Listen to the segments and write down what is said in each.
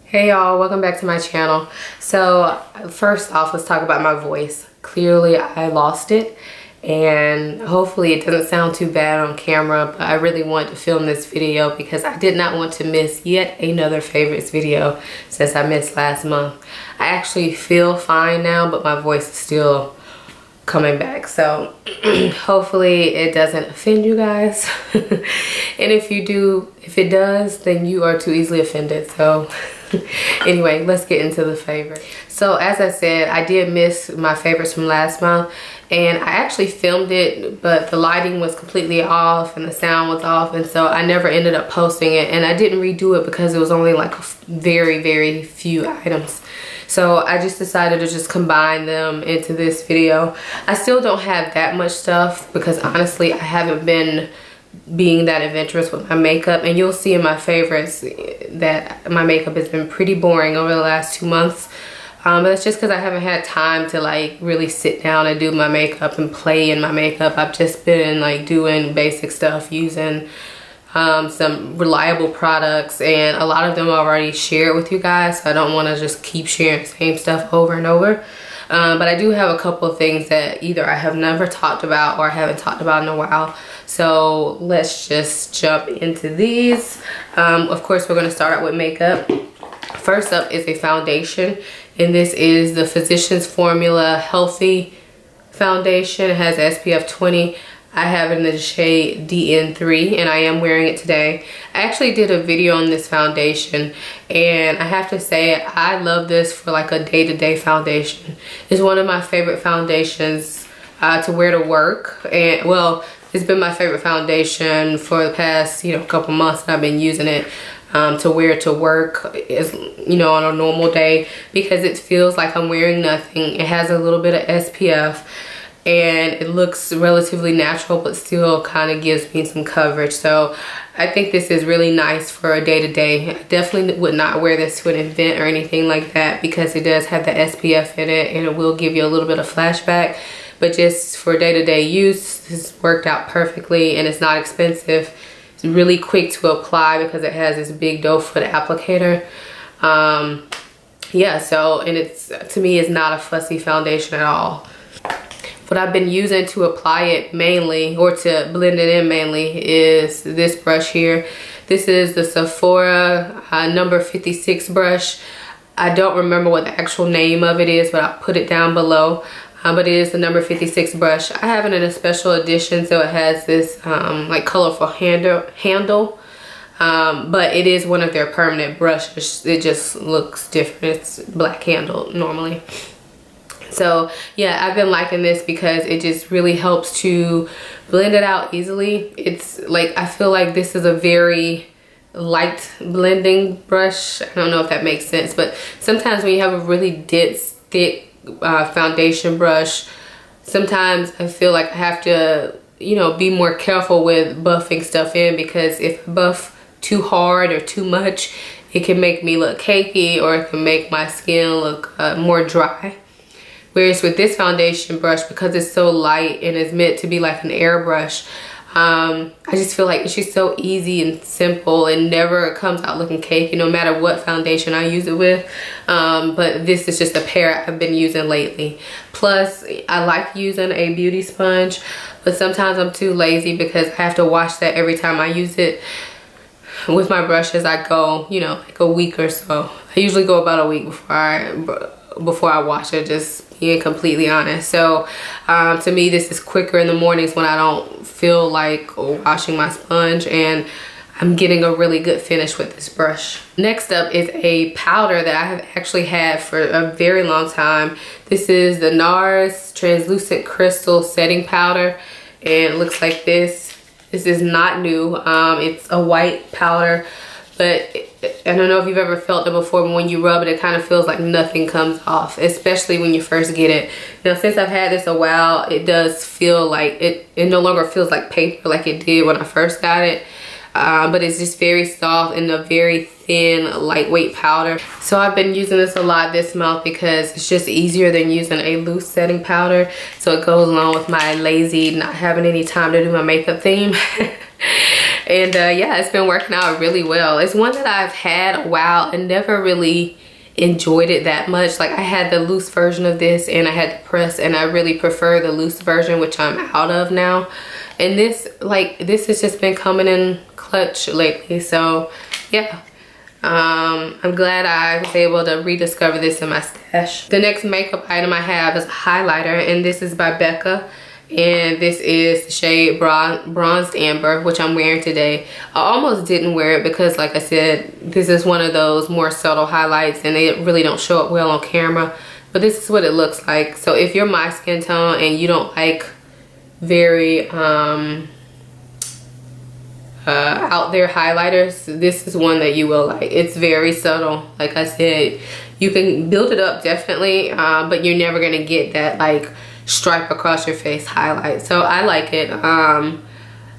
Hey y'all, welcome back to my channel. So first off, let's talk about my voice. Clearly I lost it and hopefully it doesn't sound too bad on camera, but I really wanted to film this video because I did not want to miss yet another favorites video since I missed last month. I actually feel fine now, but my voice is still coming back, so hopefully it doesn't offend you guys. And if it does, then you are too easily offended. So anyway, let's get into the favorite. So as I said, I did miss my favorites from last month, and I actually filmed it, but the lighting was completely off and the sound was off, and so I never ended up posting it, and I didn't redo it because it was only like very few items. So I just decided to just combine them into this video. I still don't have that much stuff because honestly I haven't been being that adventurous with my makeup, and you'll see in my favorites that my makeup has been pretty boring over the last 2 months. But it's just because I haven't had time to like really sit down and do my makeup and play in my makeup. I've just been like doing basic stuff using some reliable products, and a lot of them I already shared with you guys, so I don't want to just keep sharing the same stuff over and over. But I do have a couple of things that either I have never talked about or I haven't talked about in a while. So let's just jump into these. Of course, we're going to start out with makeup. First up is a foundation, and this is the Physicians Formula Healthy Foundation. It has SPF 20. I have it in the shade DN3 and I am wearing it today. I actually did a video on this foundation, and I have to say I love this for like a day-to-day foundation. It's one of my favorite foundations to wear to work, and well, it's been my favorite foundation for the past couple months, and I've been using it to wear to work on a normal day because it feels like I'm wearing nothing. It has a little bit of SPF and it looks relatively natural, but still kind of gives me some coverage. So I think this is really nice for a day-to-day. I definitely would not wear this to an event or anything like that because it does have the SPF in it and it will give you a little bit of flashback. But just for day-to-day use, this worked out perfectly, and it's not expensive. It's really quick to apply because it has this big doe foot applicator. Yeah, so, and it's, to me, it's not a fussy foundation at all. What I've been using to apply it mainly, or to blend it in mainly, is this brush here. This is the Sephora number 56 brush. I don't remember what the actual name of it is, but I'll put it down below. But it is the number 56 brush. I have it in a special edition, so it has this like colorful handle. But it is one of their permanent brushes. It just looks different. It's black handle normally. So yeah, I've been liking this because it just really helps to blend it out easily. It's like, I feel like this is a very light blending brush. I don't know if that makes sense, but sometimes when you have a really dense, thick foundation brush, sometimes I feel like I have to, be more careful with buffing stuff in, because if I buff too hard or too much, it can make me look cakey, or it can make my skin look more dry. Whereas with this foundation brush, because it's so light and is meant to be like an airbrush, I just feel like it's just so easy and simple and never comes out looking cakey no matter what foundation I use it with. But this is just a pair I've been using lately. Plus, I like using a beauty sponge, but sometimes I'm too lazy because I have to wash that every time I use it. With my brushes, I go, like a week or so. I usually go about a week before I wash it, just being completely honest. So to me, this is quicker in the mornings when I don't feel like washing my sponge, and I'm getting a really good finish with this brush. Next up is a powder that I have actually had for a very long time. This is the NARS Translucent Crystal Setting Powder, and it looks like this. This is not new. It's a white powder, but I don't know if you've ever felt it before, but when you rub it, it kind of feels like nothing comes off, especially when you first get it. Now, since I've had this a while, it does feel like, it no longer feels like paper like it did when I first got it. But it's just very soft and a very thin, lightweight powder. So I've been using this a lot this month because it's just easier than using a loose setting powder. So it goes along with my lazy, not having any time to do my makeup theme. And yeah, it's been working out really well. It's one that I've had a while and never really enjoyed it that much. Like I had the loose version of this and I had the press, and I really prefer the loose version, which I'm out of now. And this has just been coming in clutch lately. So yeah, I'm glad I was able to rediscover this in my stash. The next makeup item I have is a highlighter, and this is by Becca. And this is the shade Bronzed Amber, which I'm wearing today. I almost didn't wear it because, like I said, this is one of those more subtle highlights and they really don't show up well on camera. But this is what it looks like. So if you're my skin tone and you don't like very out there highlighters, this is one that you will like. It's very subtle. Like I said, you can build it up definitely, but you're never gonna get that like stripe across your face highlight. So I like it.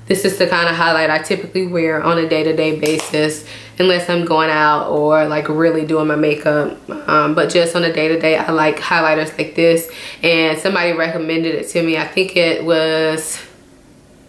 This is the kind of highlight I typically wear on a day-to-day basis, unless I'm going out or like really doing my makeup. But just on a day-to-day, I like highlighters like this. And somebody recommended it to me. I think it was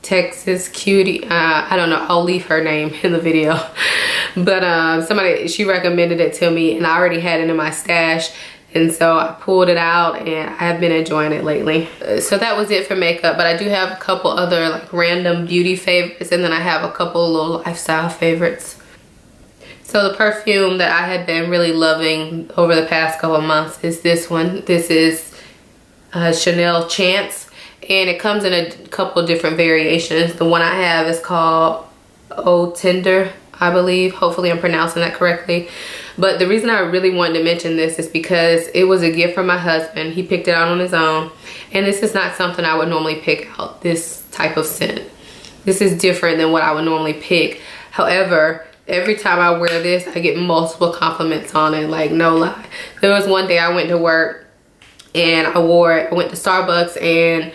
Texas Cutie. I don't know, I'll leave her name in the video. But she recommended it to me, and I already had it in my stash. And so I pulled it out and I have been enjoying it lately. So that was it for makeup, but I do have a couple other like random beauty favorites, and then I have a couple little lifestyle favorites. So the perfume that I had been really loving over the past couple of months is this one. This is Chanel Chance, and it comes in a couple different variations. The one I have is called Tendre, I believe. Hopefully I'm pronouncing that correctly. But the reason I really wanted to mention this is because it was a gift from my husband. He picked it out on his own. And this is not something I would normally pick out, this type of scent. This is different than what I would normally pick. However, every time I wear this, I get multiple compliments on it, like no lie. There was one day I went to work and I wore it. I went to Starbucks and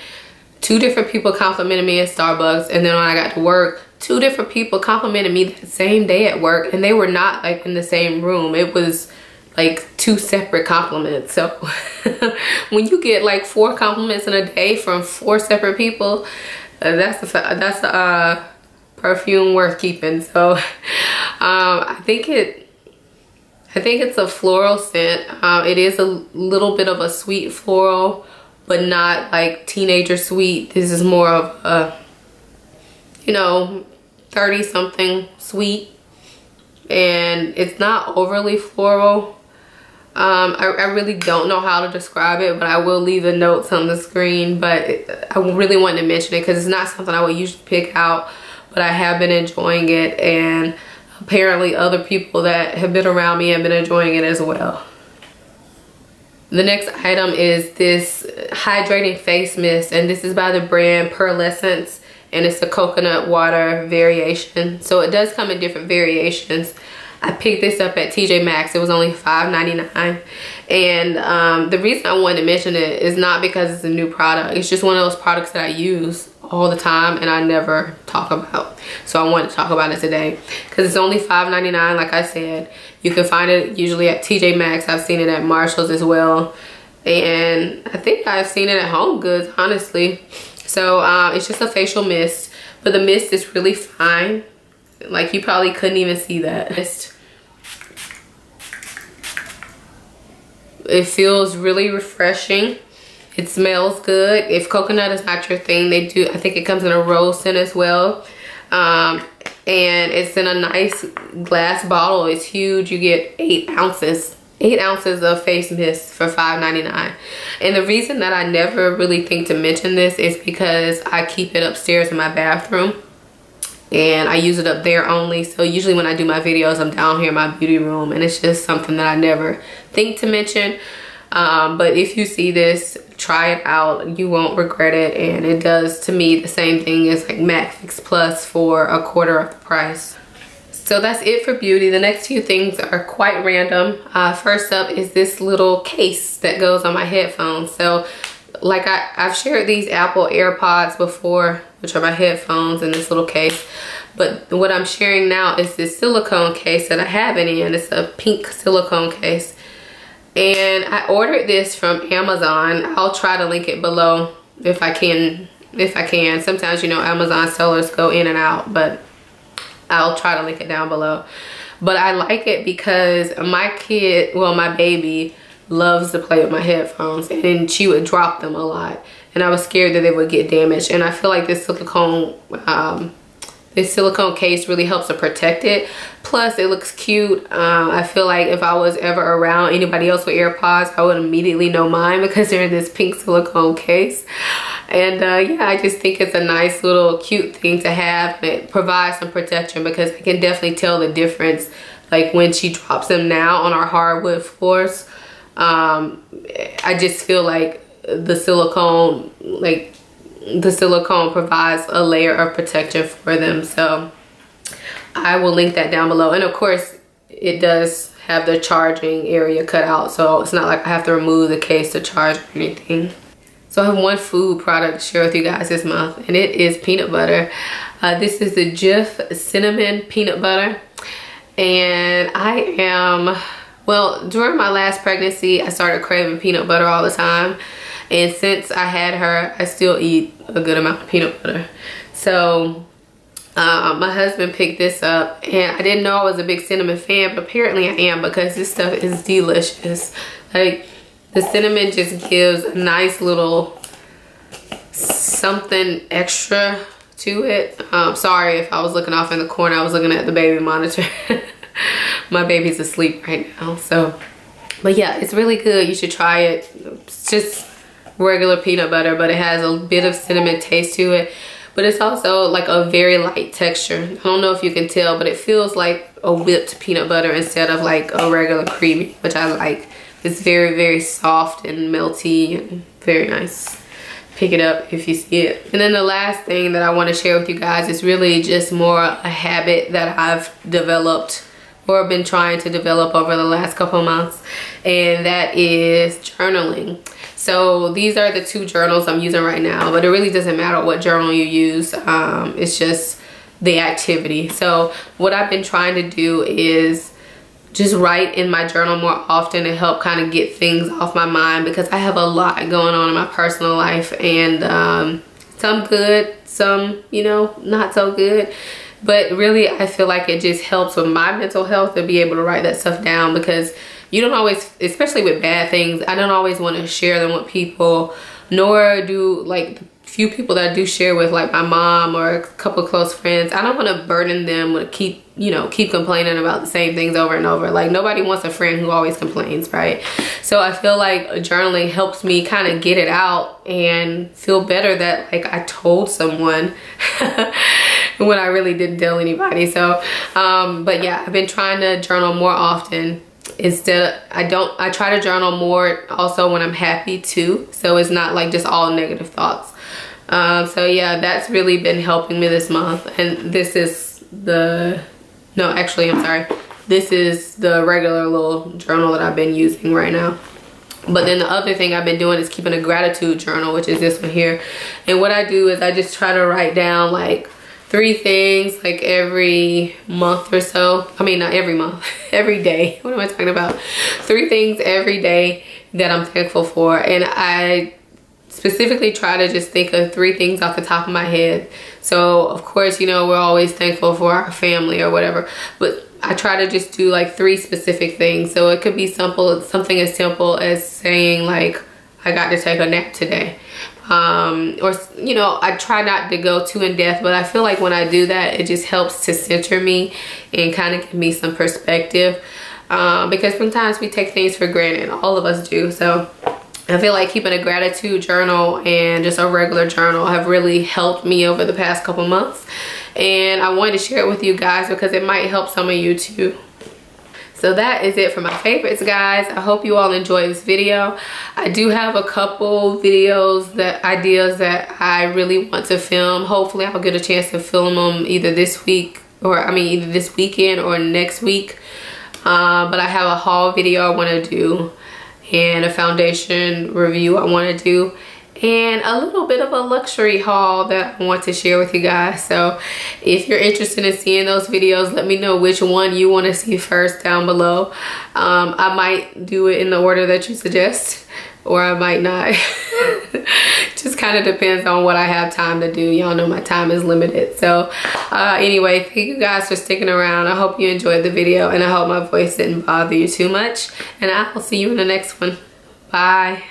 2 different people complimented me at Starbucks. And then when I got to work, 2 different people complimented me that same day at work, and they were not like in the same room. It was like 2 separate compliments. So when you get like 4 compliments in a day from 4 separate people, that's a perfume worth keeping. So I think it's a floral scent. It is a little bit of a sweet floral, but not like teenager sweet. This is more of a, you know, 30 something sweet, and it's not overly floral. I really don't know how to describe it, but I will leave the notes on the screen. But I really wanted to mention it because it's not something I would usually pick out, but I have been enjoying it, and apparently other people that have been around me have been enjoying it as well. The next item is this hydrating face mist, and this is by the brand Pearlessence, and it's the coconut water variation. So it does come in different variations. I picked this up at TJ Maxx. It was only $5.99. And the reason I wanted to mention it is not because it's a new product. It's just one of those products that I use all the time and I never talk about. So I wanted to talk about it today because it's only $5.99. Like I said, you can find it usually at TJ Maxx. I've seen it at Marshall's as well. And I think I've seen it at Home Goods, honestly. So it's just a facial mist, but the mist is really fine. Like you probably couldn't even see that. It feels really refreshing. It smells good. If coconut is not your thing, they do, I think it comes in a rose scent as well. And it's in a nice glass bottle. It's huge. You get 8 ounces. 8 ounces of face mist for $5.99. And the reason that I never really think to mention this is because I keep it upstairs in my bathroom and I use it up there only. So usually when I do my videos, I'm down here in my beauty room, and it's just something that I never think to mention. But if you see this, try it out. You won't regret it, and it does to me the same thing as like MAC Fix Plus for a quarter of the price. So that's it for beauty. The next few things are quite random. First up is this little case that goes on my headphones. So like I've shared these Apple AirPods before, which are my headphones in this little case. But what I'm sharing now is this silicone case that I have it in. It's a pink silicone case. And I ordered this from Amazon. I'll try to link it below if I can. Sometimes, you know, Amazon sellers go in and out, but I'll try to link it down below. But I like it because my kid, well, my baby loves to play with my headphones, and she would drop them a lot, and I was scared that they would get damaged. And I feel like this silicone case really helps to protect it. Plus it looks cute. I feel like if I was ever around anybody else with AirPods, I would immediately know mine because they're in this pink silicone case. And yeah, I just think it's a nice little cute thing to have. It provides some protection because I can definitely tell the difference, like when she drops them now on our hardwood floors. I just feel like the silicone provides a layer of protection for them. So I will link that down below. And of course it does have the charging area cut out, so it's not like I have to remove the case to charge or anything. So I have one food product to share with you guys this month, and it is peanut butter. This is the Jif cinnamon peanut butter, and I am, well, during my last pregnancy I started craving peanut butter all the time. And since I had her, I still eat a good amount of peanut butter. So my husband picked this up, and I didn't know I was a big cinnamon fan, but apparently I am because this stuff is delicious. Like, the cinnamon just gives a nice little something extra to it. Sorry if I was looking off in the corner. I was looking at the baby monitor. My baby's asleep right now. So, but yeah, it's really good. You should try it. It's just regular peanut butter, but it has a bit of cinnamon taste to it, but it's also like a very light texture. I don't know if you can tell, but it feels like a whipped peanut butter instead of like a regular creamy, which I like. It's very, very soft and melty and very nice. Pick it up if you see it. And then the last thing that I want to share with you guys is really just more a habit that I've developed or been trying to develop over the last couple of months, and that is journaling. So these are the two journals I'm using right now, but it really doesn't matter what journal you use. It's just the activity. So what I've been trying to do is just write in my journal more often to help kind of get things off my mind, because I have a lot going on in my personal life, and some good, some, you know, not so good. But really, I feel like it just helps with my mental health to be able to write that stuff down, because you don't always, especially with bad things, I don't always want to share them with people, nor do like the few people that I do share with, like my mom or a couple of close friends. I don't want to burden them with keep complaining about the same things over and over. Like, nobody wants a friend who always complains, right? So I feel like journaling helps me kind of get it out and feel better that like I told someone when I really didn't tell anybody. So but yeah, I've been trying to journal more often. Instead, I try to journal more also when I'm happy too, so it's not like just all negative thoughts. So yeah, that's really been helping me this month. And this is the, no, actually, I'm sorry, this is the regular little journal that I've been using right now. But then the other thing I've been doing is keeping a gratitude journal, which is this one here. And what I do is I just try to write down like 3 things like every month or so. I mean, not every month, every day. What am I talking about? 3 things every day that I'm thankful for. And I specifically try to just think of 3 things off the top of my head. So of course, you know, we're always thankful for our family or whatever, but I try to just do like 3 specific things. So it could be simple, something as simple as saying like, I got to take a nap today. Or, you know, I try not to go too in depth, but I feel like when I do that, it just helps to center me and kind of give me some perspective. Because sometimes we take things for granted, all of us do. So I feel like keeping a gratitude journal and just a regular journal have really helped me over the past couple months. And I wanted to share it with you guys because it might help some of you too. So that is it for my favorites, guys. I hope you all enjoyed this video. I do have a couple videos, ideas that I really want to film. Hopefully I'll get a chance to film them either this week or either this weekend or next week. But I have a haul video I want to do and a foundation review I want to do, and a little bit of a luxury haul that I want to share with you guys. So if you're interested in seeing those videos, let me know which one you want to see first down below. I might do it in the order that you suggest, or I might not. Just kind of depends on what I have time to do. Y'all know my time is limited. So anyway, thank you guys for sticking around. I hope you enjoyed the video, and I hope my voice didn't bother you too much. And I will see you in the next one. Bye.